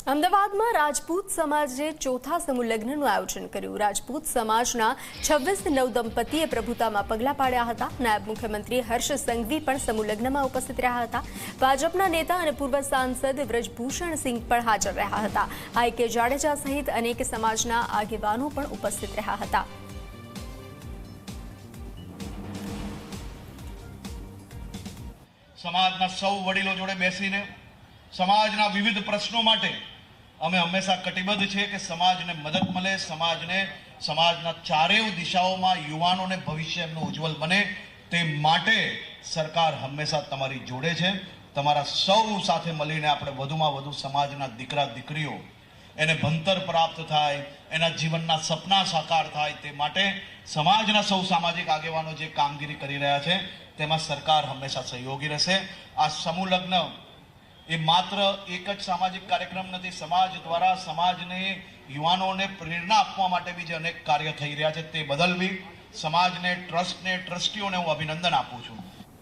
અમદાવાદમાં રાજપૂત સમાજે ચોથા સમૂહ લગ્નનું આયોજન કર્યું। રાજપૂત સમાજના 26 નવદંપતીએ પ્રભુતામાં પગલાં પાડ્યા હતા। નાયબ મુખ્યમંત્રી હર્ષ સંઘવી પણ સમૂહ લગ્નમાં ઉપસ્થિત રહ્યા હતા। ભાજપના નેતા અને પૂર્વ સાંસદ વ્રજભૂષણ સિંહ પણ હાજર રહ્યા હતા। આઈ.કે. જાડેજા સહિત અનેક સમાજના આગેવાનો પણ ઉપસ્થિત રહ્યા હતા। સમાજના સૌ વડીલો જોડે બેસીને સમાજના વિવિધ પ્રશ્નો માટે અમે હંમેશા કટિબદ્ધ છે કે સમાજને મદદ મળે, સમાજના ચારેય દિશાઓમાં યુવાનોને ભવિષ્ય એમનું ઉજ્જવલ બને તે માટે સરકાર હંમેશા તમારી જોડે છે। તમારા સૌ સાથે મળીને આપણે વધુમાં વધુ સમાજના દીકરા દીકરીઓ એને ભણતર પ્રાપ્ત થાય, એના જીવનના સપના સાકાર થાય તે માટે સમાજના સૌ સામાજિક આગેવાનો જે કામગીરી કરી રહ્યા છે તેમાં સરકાર હંમેશા સહયોગી રહેશે। આ સમૂહ લગ્ન એ માત્ર એક જ સામાજિક કાર્યક્રમ નથી, સમાજ દ્વારા સમાજને યુવાનોને પ્રેરણા આપવા માટે બી જે અનેક કાર્ય થઈ રહ્યા છે તે બદલ બી સમાજને ટ્રસ્ટીઓને હું અભિનંદન આપું છું।